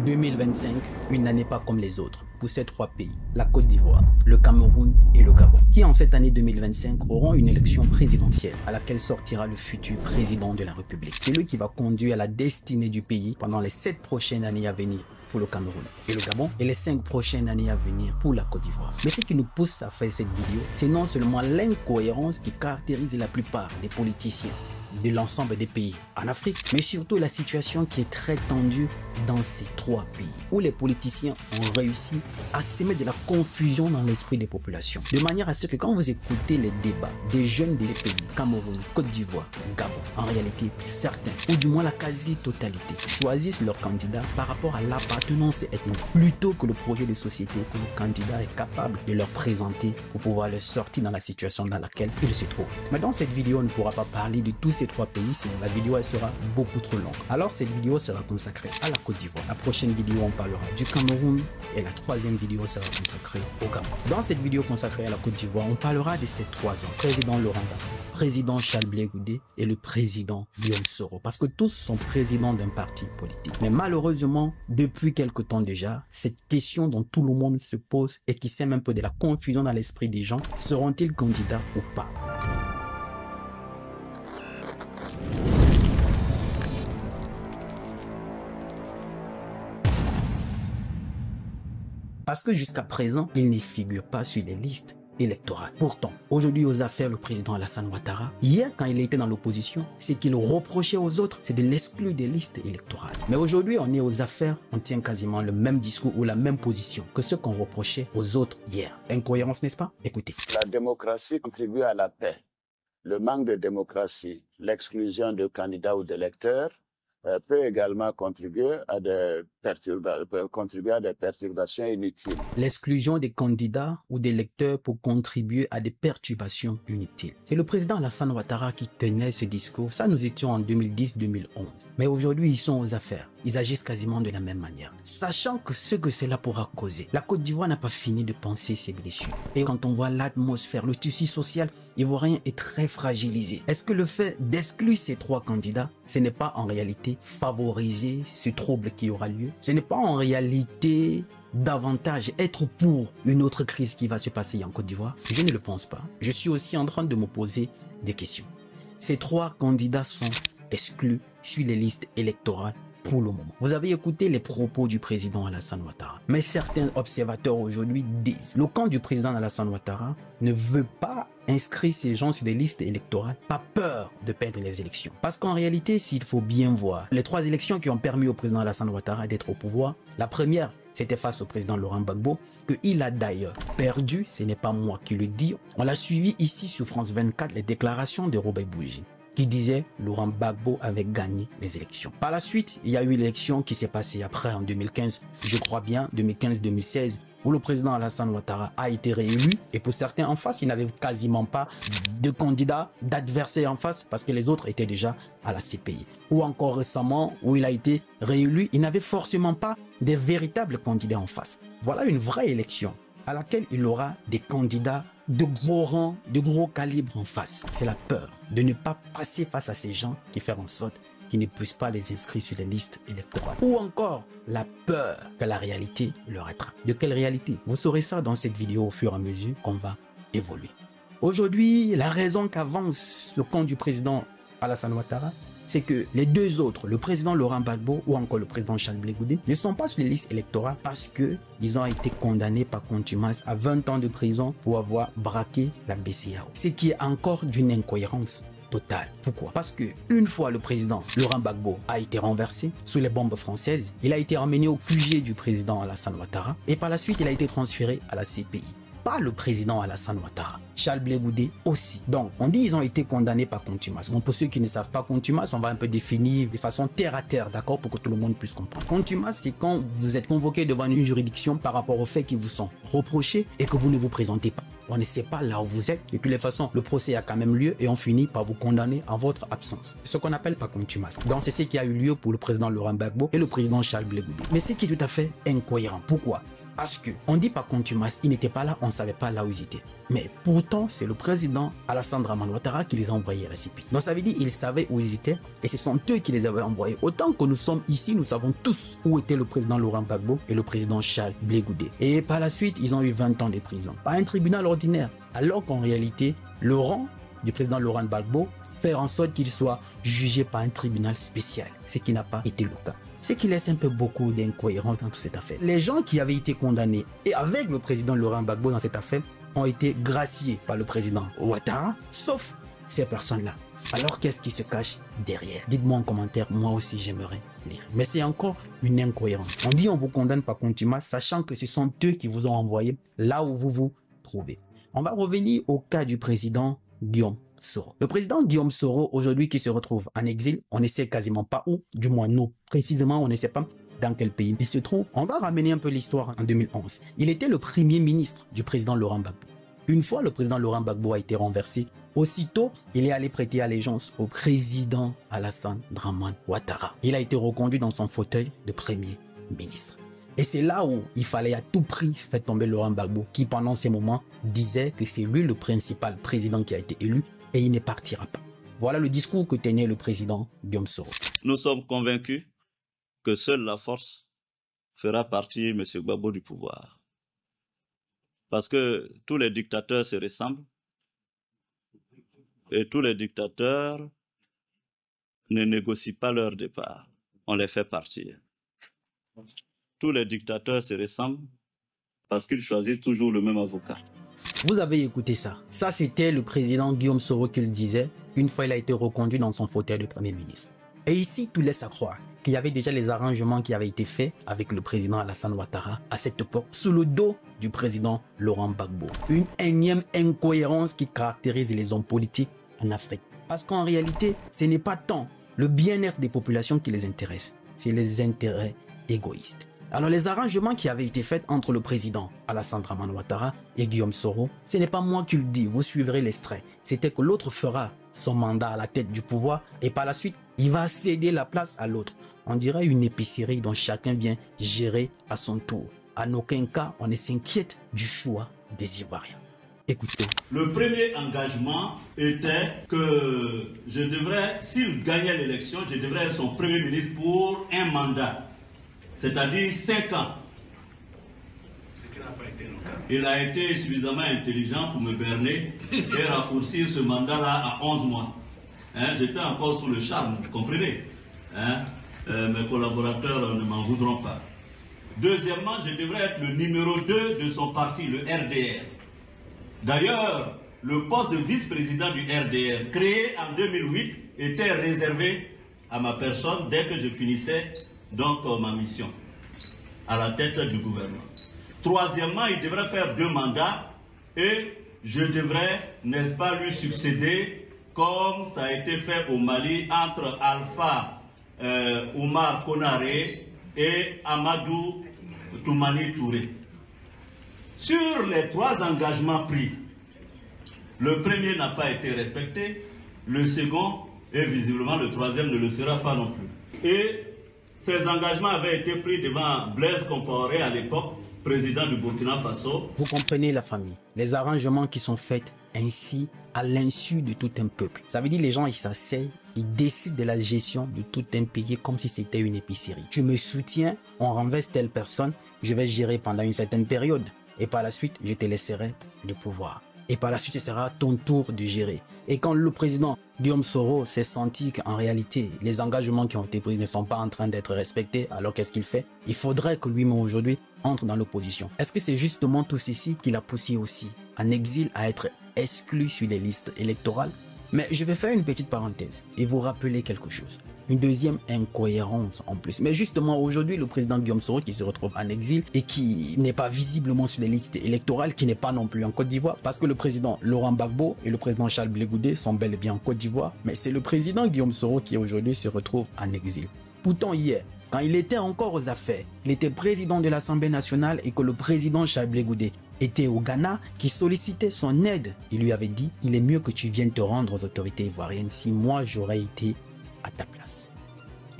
2025, une année pas comme les autres pour ces trois pays, la Côte d'Ivoire, le Cameroun et le Gabon, qui en cette année 2025 auront une élection présidentielle à laquelle sortira le futur président de la République. C'est lui qui va conduire la destinée du pays pendant les 7 prochaines années à venir pour le Cameroun et le Gabon et les 5 prochaines années à venir pour la Côte d'Ivoire. Mais ce qui nous pousse à faire cette vidéo, c'est non seulement l'incohérence qui caractérise la plupart des politiciens de l'ensemble des pays en Afrique, mais surtout la situation qui est très tendue dans ces trois pays, où les politiciens ont réussi à semer de la confusion dans l'esprit des populations, de manière à ce que quand vous écoutez les débats des jeunes des pays, Cameroun, Côte d'Ivoire, Gabon, en réalité, certains, ou du moins la quasi-totalité, choisissent leur candidat par rapport à l'appartenance ethnique, plutôt que le projet de société que le candidat est capable de leur présenter pour pouvoir les sortir dans la situation dans laquelle ils se trouvent. Mais dans cette vidéo, on ne pourra pas parler de tous ces trois pays, sinon la vidéo elle sera beaucoup trop longue. Alors cette vidéo sera consacrée à la Côte d'Ivoire. La prochaine vidéo on parlera du Cameroun et la troisième vidéo sera consacrée au Gabon. Dans cette vidéo consacrée à la Côte d'Ivoire, on parlera de ces trois hommes, président Laurent Gbagbo, président Charles Blé Goudé et le président Guillaume Soro, parce que tous sont présidents d'un parti politique. Mais malheureusement, depuis quelque temps déjà, cette question dont tout le monde se pose et qui sème un peu de la confusion dans l'esprit des gens, seront-ils candidats ou pas? Parce que jusqu'à présent, il ne figure pas sur les listes électorales. Pourtant, aujourd'hui aux affaires, le président Alassane Ouattara, hier quand il était dans l'opposition, ce qu'il reprochait aux autres, c'est de l'exclure des listes électorales. Mais aujourd'hui, on est aux affaires, on tient quasiment le même discours ou la même position que ce qu'on reprochait aux autres hier. Incohérence, n'est-ce pas? Écoutez. La démocratie contribue à la paix. Le manque de démocratie, l'exclusion de candidats ou d'électeurs, peut également contribuer à des perturbations inutiles. L'exclusion des candidats ou des électeurs pour contribuer à des perturbations inutiles. C'est le président Alassane Ouattara qui tenait ce discours. Ça, nous étions en 2010-2011. Mais aujourd'hui, ils sont aux affaires. Ils agissent quasiment de la même manière. Sachant que ce que cela pourra causer. La Côte d'Ivoire n'a pas fini de penser ses blessures. Et quand on voit l'atmosphère, le tissu social ivoirien est très fragilisé. Est-ce que le fait d'exclure ces trois candidats, ce n'est pas en réalité favoriser ce trouble qui aura lieu? Ce n'est pas en réalité davantage être pour une autre crise qui va se passer en Côte d'Ivoire? Je ne le pense pas. Je suis aussi en train de me poser des questions. Ces trois candidats sont exclus sur les listes électorales pour le moment. Vous avez écouté les propos du président Alassane Ouattara. Mais certains observateurs aujourd'hui disent le camp du président Alassane Ouattara ne veut pas inscrire ces gens sur des listes électorales, pas peur de perdre les élections. Parce qu'en réalité, s'il faut bien voir, les trois élections qui ont permis au président Alassane Ouattara d'être au pouvoir, la première, c'était face au président Laurent Gbagbo, qu'il a d'ailleurs perdu, ce n'est pas moi qui le dis. On l'a suivi ici sur France 24, les déclarations de Robert Bourgi, qui disait Laurent Gbagbo avait gagné les élections. Par la suite, il y a eu l'élection qui s'est passée après en 2015, je crois bien, 2015-2016, où le président Alassane Ouattara a été réélu. Et pour certains en face, il n'avait quasiment pas de candidats, d'adversaires en face, parce que les autres étaient déjà à la CPI. Ou encore récemment, où il a été réélu, il n'avait forcément pas des véritables candidats en face. Voilà une vraie élection à laquelle il aura des candidats de gros rangs, de gros calibres en face. C'est la peur de ne pas passer face à ces gens qui font en sorte qu'ils ne puissent pas les inscrire sur les listes électorales. Ou encore la peur que la réalité leur attrape. De quelle réalité? Vous saurez ça dans cette vidéo au fur et à mesure qu'on va évoluer. Aujourd'hui, la raison qu'avance le camp du président Alassane Ouattara, c'est que les deux autres, le président Laurent Gbagbo ou encore le président Charles Blé Goudé, ne sont pas sur les listes électorales parce qu'ils ont été condamnés par contumace à 20 ans de prison pour avoir braqué la BCEAO. Ce qui est encore d'une incohérence totale. Pourquoi? Parce que une fois le président Laurent Gbagbo a été renversé sous les bombes françaises, il a été emmené au QG du président Alassane Ouattara et par la suite il a été transféré à la CPI. Pas le président Alassane Ouattara, Charles Blé Goudé aussi. Donc, on dit qu'ils ont été condamnés par contumace. Bon, pour ceux qui ne savent pas contumace, on va un peu définir de façon terre à terre, d'accord, pour que tout le monde puisse comprendre. Contumace, c'est quand vous êtes convoqué devant une juridiction par rapport aux faits qui vous sont reprochés et que vous ne vous présentez pas. On ne sait pas là où vous êtes. De toutes les façons, le procès a quand même lieu et on finit par vous condamner en votre absence. Ce qu'on appelle pas contumace. Donc, c'est ce qui a eu lieu pour le président Laurent Gbagbo et le président Charles Blé Goudé. Mais c'est qui est tout à fait incohérent. Pourquoi? Parce que on dit pas contumace, ils n'étaient pas là, on ne savait pas là où ils étaient. Mais pourtant, c'est le président Alassane Dramane Ouattara qui les a envoyés à la CPI. Donc ça veut dire qu'ils savaient où ils étaient et ce sont eux qui les avaient envoyés. Autant que nous sommes ici, nous savons tous où était le président Laurent Gbagbo et le président Charles Blé Goudé. Et par la suite, ils ont eu 20 ans de prison. Pas un tribunal ordinaire. Alors qu'en réalité, le rang du président Laurent Gbagbo fait en sorte qu'il soit jugé par un tribunal spécial, ce qui n'a pas été le cas. Ce qui laisse un peu beaucoup d'incohérence dans toute cette affaire. Les gens qui avaient été condamnés et avec le président Laurent Gbagbo dans cette affaire ont été graciés par le président Ouattara, sauf ces personnes-là. Alors qu'est-ce qui se cache derrière? Dites-moi en commentaire, moi aussi j'aimerais lire. Mais c'est encore une incohérence. On dit on vous condamne par contumace, sachant que ce sont eux qui vous ont envoyé là où vous vous trouvez. On va revenir au cas du président Guillaume Soro. Le président Guillaume Soro, aujourd'hui, qui se retrouve en exil, on ne sait quasiment pas où, du moins nous, précisément, on ne sait pas dans quel pays il se trouve. On va ramener un peu l'histoire en 2011. Il était le premier ministre du président Laurent Gbagbo. Une fois le président Laurent Gbagbo a été renversé, aussitôt, il est allé prêter allégeance au président Alassane Dramane Ouattara. Il a été reconduit dans son fauteuil de premier ministre. Et c'est là où il fallait à tout prix faire tomber Laurent Gbagbo, qui pendant ces moments disait que c'est lui le principal président qui a été élu et il ne partira pas. Voilà le discours que tenait le président Guillaume Soro. Nous sommes convaincus que seule la force fera partir M. Gbagbo du pouvoir. Parce que tous les dictateurs se ressemblent et tous les dictateurs ne négocient pas leur départ. On les fait partir. Tous les dictateurs se ressemblent parce qu'ils choisissent toujours le même avocat. Vous avez écouté ça. Ça, c'était le président Guillaume Soro qui le disait une fois il a été reconduit dans son fauteuil de Premier ministre. Et ici, tout laisse à croire qu'il y avait déjà les arrangements qui avaient été faits avec le président Alassane Ouattara à cette époque, sous le dos du président Laurent Gbagbo. Une énième incohérence qui caractérise les hommes politiques en Afrique. Parce qu'en réalité, ce n'est pas tant le bien-être des populations qui les intéresse, c'est les intérêts égoïstes. Alors les arrangements qui avaient été faits entre le président Alassane Dramane Ouattara et Guillaume Soro, ce n'est pas moi qui le dis, vous suivrez l'extrait. C'était que l'autre fera son mandat à la tête du pouvoir et par la suite, il va céder la place à l'autre. On dirait une épicerie dont chacun vient gérer à son tour. En aucun cas, on ne s'inquiète du choix des Ivoiriens. Écoutez. Le premier engagement était que je devrais, s'il gagnait l'élection, je devrais être son premier ministre pour un mandat. C'est-à-dire 5 ans. Il a été suffisamment intelligent pour me berner et raccourcir ce mandat-là à 11 mois. J'étais encore sous le charme, vous comprenez. Mes collaborateurs ne m'en voudront pas. Deuxièmement, je devrais être le numéro 2 de son parti, le RDR. D'ailleurs, le poste de vice-président du RDR, créé en 2008, était réservé à ma personne dès que je finissais donc ma mission à la tête du gouvernement. Troisièmement, il devrait faire 2 mandats et je devrais, n'est-ce pas, lui succéder comme ça a été fait au Mali entre Alpha Oumar Konaré et Amadou Toumani Touré. Sur les 3 engagements pris, le premier n'a pas été respecté, le second et visiblement le troisième ne le sera pas non plus. Et ces engagements avaient été pris devant Blaise Compaoré à l'époque, président du Burkina Faso. Vous comprenez la famille, les arrangements qui sont faits ainsi à l'insu de tout un peuple. Ça veut dire les gens ils s'asseyent, ils décident de la gestion de tout un pays comme si c'était une épicerie. Tu me soutiens, on renverse telle personne, je vais gérer pendant une certaine période et par la suite je te laisserai le pouvoir. Et par la suite, ce sera ton tour de gérer. Et quand le président Guillaume Soro s'est senti qu'en réalité, les engagements qui ont été pris ne sont pas en train d'être respectés, alors qu'est-ce qu'il fait? Il faudrait que lui-même aujourd'hui entre dans l'opposition. Est-ce que c'est justement tout ceci qui l'a poussé aussi en exil à être exclu sur les listes électorales? Mais je vais faire une petite parenthèse et vous rappeler quelque chose. Une deuxième incohérence en plus. Mais justement, aujourd'hui, le président Guillaume Soro qui se retrouve en exil et qui n'est pas visiblement sur les listes électorales, qui n'est pas non plus en Côte d'Ivoire, parce que le président Laurent Gbagbo et le président Charles Blé Goudé sont bel et bien en Côte d'Ivoire, mais c'est le président Guillaume Soro qui aujourd'hui se retrouve en exil. Pourtant, hier, quand il était encore aux affaires, il était président de l'Assemblée nationale et que le président Charles Blé Goudé était au Ghana, qui sollicitait son aide. Il lui avait dit, il est mieux que tu viennes te rendre aux autorités ivoiriennes si moi j'aurais été à ta place.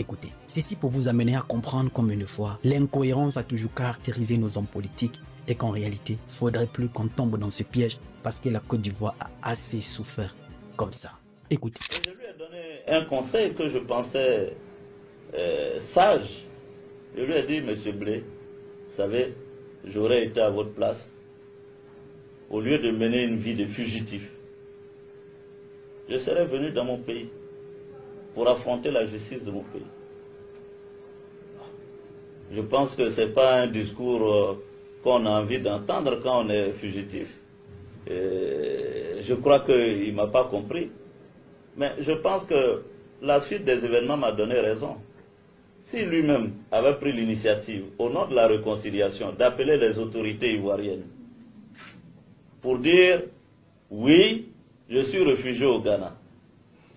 Écoutez, ceci pour vous amener à comprendre comme une fois, l'incohérence a toujours caractérisé nos hommes politiques et qu'en réalité, il ne faudrait plus qu'on tombe dans ce piège parce que la Côte d'Ivoire a assez souffert comme ça. Écoutez. Je lui ai donné un conseil que je pensais sage. Je lui ai dit, Monsieur Blé, vous savez, j'aurais été à votre place. Au lieu de mener une vie de fugitif, je serais venu dans mon pays pour affronter la justice de mon pays. Je pense que ce n'est pas un discours qu'on a envie d'entendre quand on est fugitif. Je crois qu'il ne m'a pas compris. Mais je pense que la suite des événements m'a donné raison. Si lui-même avait pris l'initiative, au nom de la réconciliation, d'appeler les autorités ivoiriennes pour dire, oui, je suis réfugié au Ghana.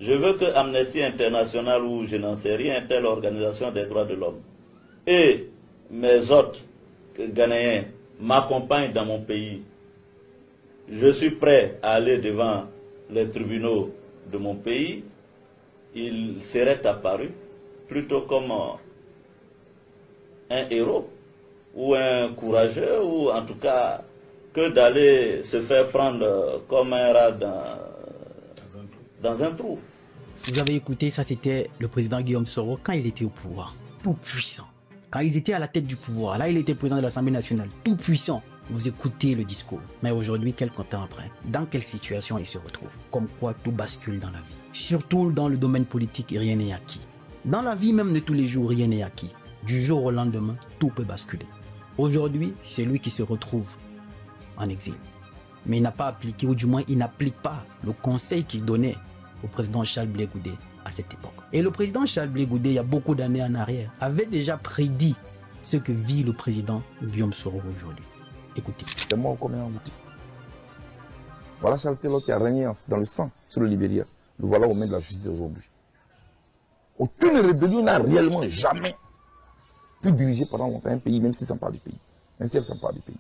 Je veux que Amnesty International ou je n'en sais rien, telle organisation des droits de l'homme, et mes hôtes ghanéens m'accompagnent dans mon pays. Je suis prêt à aller devant les tribunaux de mon pays. Il serait apparu plutôt comme un héros ou un courageux, ou en tout cas que d'aller se faire prendre comme un rat dans un trou. Vous avez écouté, ça c'était le président Guillaume Soro quand il était au pouvoir, tout puissant. Quand ils étaient à la tête du pouvoir, là il était président de l'Assemblée nationale, tout puissant. Vous écoutez le discours. Mais aujourd'hui, quelques temps après, dans quelle situation il se retrouve? Comme quoi tout bascule dans la vie. Surtout dans le domaine politique, rien n'est acquis. Dans la vie même de tous les jours, rien n'est acquis. Du jour au lendemain, tout peut basculer. Aujourd'hui, c'est lui qui se retrouve en exil. Mais il n'a pas appliqué, ou du moins il n'applique pas le conseil qu'il donnait au président Charles Blé Goudé à cette époque. Et le président Charles Blé Goudé, il y a beaucoup d'années en arrière, avait déjà prédit ce que vit le président Guillaume Soro aujourd'hui. Écoutez. C'est mort comme un outil. Voilà Charles Taylor qui a régné dans le sang sur le Libéria. Le voilà au mains de la justice aujourd'hui. Aucune rébellion n'a réellement jamais pu diriger pendant longtemps un pays, même si ça part du pays. Même si elle s'en part du pays.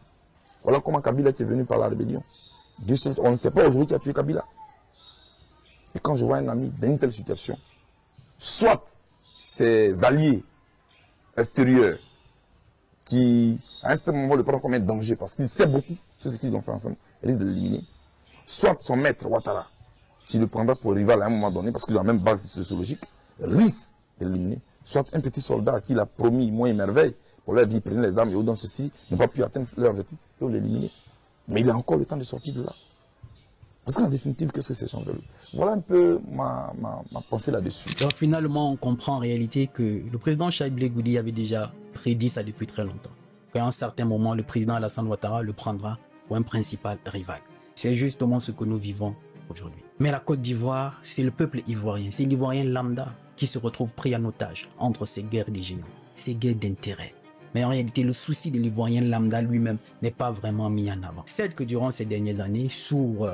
Voilà comment Kabila qui est venu par la rébellion. On ne sait pas aujourd'hui qui a tué Kabila. Et quand je vois un ami dans une telle situation, soit ses alliés extérieurs qui, à un certain moment, le prennent comme un danger parce qu'il sait beaucoup sur ce qu'ils ont fait ensemble, il risque de l'éliminer. Soit son maître Ouattara, qui le prendra pour rival à un moment donné parce qu'il a la même base sociologique, risque de l'éliminer. Soit un petit soldat à qui il a promis moins et merveille pour leur dire prenez les armes et dans ceci n'ont pas pu atteindre leur objectif pour l'éliminer. Mais il a encore le temps de sortir de là. Parce qu'en définitive, qu'est-ce que c'est son veulent? Voilà un peu ma pensée là-dessus. Donc finalement, on comprend en réalité que le président Charles Blé Goudé avait déjà prédit ça depuis très longtemps. Qu'à un certain moment, le président Alassane Ouattara le prendra pour un principal rival. C'est justement ce que nous vivons aujourd'hui. Mais la Côte d'Ivoire, c'est le peuple ivoirien, c'est l'Ivoirien lambda qui se retrouve pris en otage entre ces guerres des génies, ces guerres d'intérêt. Mais en réalité, le souci de l'Ivoirien lambda lui-même n'est pas vraiment mis en avant. C'est que durant ces dernières années, sous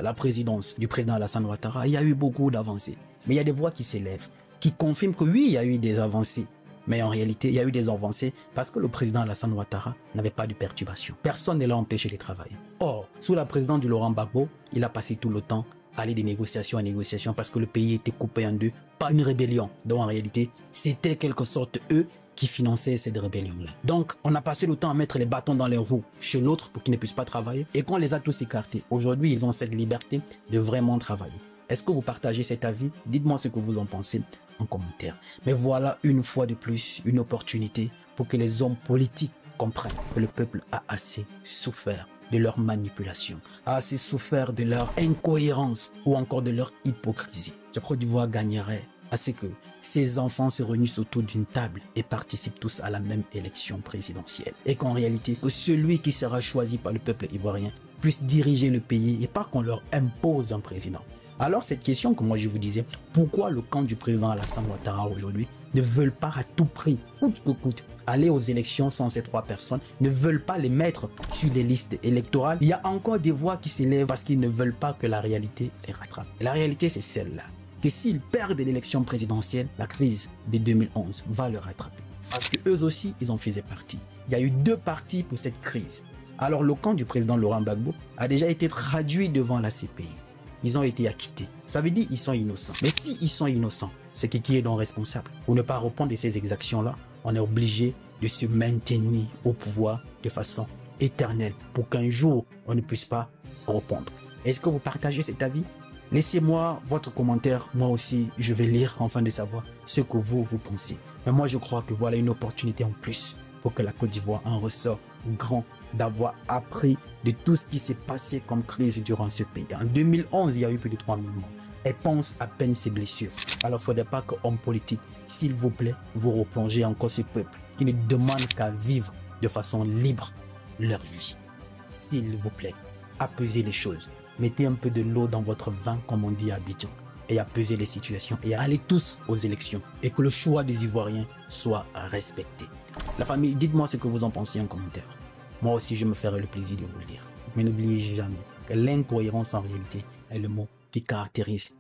la présidence du président Alassane Ouattara, il y a eu beaucoup d'avancées. Mais il y a des voix qui s'élèvent, qui confirment que oui, il y a eu des avancées. Mais en réalité, il y a eu des avancées parce que le président Alassane Ouattara n'avait pas de perturbation. Personne ne l'a empêché de travailler. Or, sous la présidence de Laurent Gbagbo, il a passé tout le temps à aller de négociation en négociation parce que le pays était coupé en deux par une rébellion. Donc en réalité, c'était quelque sorte eux qui finançaient cette rébellion-là. Donc, on a passé le temps à mettre les bâtons dans les roues chez l'autre pour qu'ils ne puissent pas travailler. Et qu'on les a tous écartés. Aujourd'hui, ils ont cette liberté de vraiment travailler. Est-ce que vous partagez cet avis? Dites-moi ce que vous en pensez en commentaire. Mais voilà une fois de plus une opportunité pour que les hommes politiques comprennent que le peuple a assez souffert de leur manipulation, a assez souffert de leur incohérence ou encore de leur hypocrisie. La Côte d'Ivoire gagnerait à ce que ces enfants se réunissent autour d'une table et participent tous à la même élection présidentielle. Et qu'en réalité, que celui qui sera choisi par le peuple ivoirien puisse diriger le pays et pas qu'on leur impose un président. Alors cette question que moi je vous disais, pourquoi le camp du président Alassane Ouattara aujourd'hui ne veulent pas à tout prix, coûte que coûte, aller aux élections sans ces trois personnes, ne veulent pas les mettre sur les listes électorales? Il y a encore des voix qui s'élèvent parce qu'ils ne veulent pas que la réalité les rattrape. Et la réalité c'est celle-là, que s'ils perdent l'élection présidentielle, la crise de 2011 va le rattraper. Parce que eux aussi, ils en faisaient partie. Il y a eu deux partis pour cette crise. Alors le camp du président Laurent Gbagbo a déjà été traduit devant la CPI. ils ont été acquittés. Ça veut dire qu'ils sont innocents. Mais si ils sont innocents, c'est qui est donc responsable? Pour ne pas répondre de ces exactions-là, on est obligé de se maintenir au pouvoir de façon éternelle pour qu'un jour, on ne puisse pas répondre. Est-ce que vous partagez cet avis? Laissez-moi votre commentaire. Moi aussi, je vais lire afin de savoir ce que vous pensez. Mais moi, je crois que voilà une opportunité en plus pour que la Côte d'Ivoire en ressort grand, d'avoir appris de tout ce qui s'est passé comme crise durant ce pays. En 2011, il y a eu plus de 3000 morts. Elle pense à peine ses blessures. Alors, il ne faudrait pas qu'homme politique, s'il vous plaît, vous replongez encore ce peuple qui ne demande qu'à vivre de façon libre leur vie. S'il vous plaît, apaisez les choses. Mettez un peu de l'eau dans votre vin, comme on dit à Abidjan, et apaisez les situations et allez tous aux élections et que le choix des Ivoiriens soit respecté. La famille, dites-moi ce que vous en pensez en commentaire. Moi aussi, je me ferai le plaisir de vous le dire. Mais n'oubliez jamais que l'incohérence en réalité est le mot qui caractérise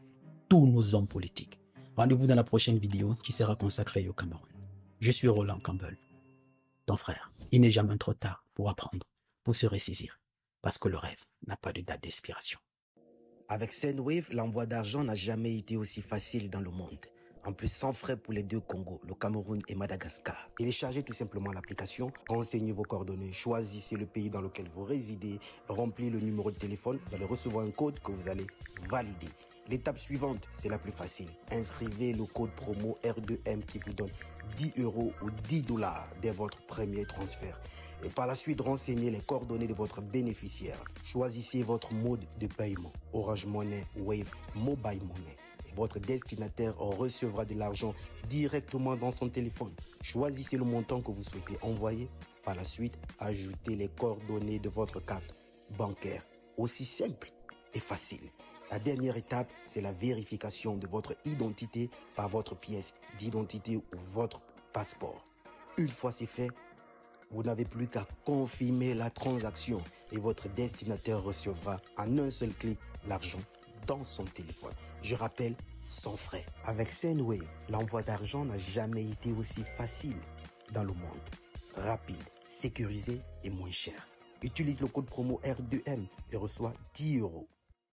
tous nos hommes politiques. Rendez-vous dans la prochaine vidéo qui sera consacrée au Cameroun. Je suis Roland Campbell, ton frère. Il n'est jamais trop tard pour apprendre, pour se ressaisir, parce que le rêve n'a pas de date d'expiration. Avec Sendwave, l'envoi d'argent n'a jamais été aussi facile dans le monde. En plus, sans frais pour les deux Congos, le Cameroun et Madagascar. Téléchargez tout simplement l'application, renseignez vos coordonnées, choisissez le pays dans lequel vous résidez, remplissez le numéro de téléphone, vous allez recevoir un code que vous allez valider. L'étape suivante, c'est la plus facile. Inscrivez le code promo R2M qui vous donne 10 € ou 10 $ dès votre premier transfert. Et par la suite, renseignez les coordonnées de votre bénéficiaire. Choisissez votre mode de paiement, Orange Money, Wave, Mobile Money. Et votre destinataire recevra de l'argent directement dans son téléphone. Choisissez le montant que vous souhaitez envoyer. Par la suite, ajoutez les coordonnées de votre carte bancaire. Aussi simple et facile. La dernière étape, c'est la vérification de votre identité par votre pièce d'identité ou votre passeport. Une fois c'est fait, vous n'avez plus qu'à confirmer la transaction et votre destinataire recevra en un seul clic l'argent dans son téléphone. Je rappelle, sans frais. Avec Sendwave, l'envoi d'argent n'a jamais été aussi facile dans le monde. Rapide, sécurisé et moins cher. Utilise le code promo R2M et reçois 10 €.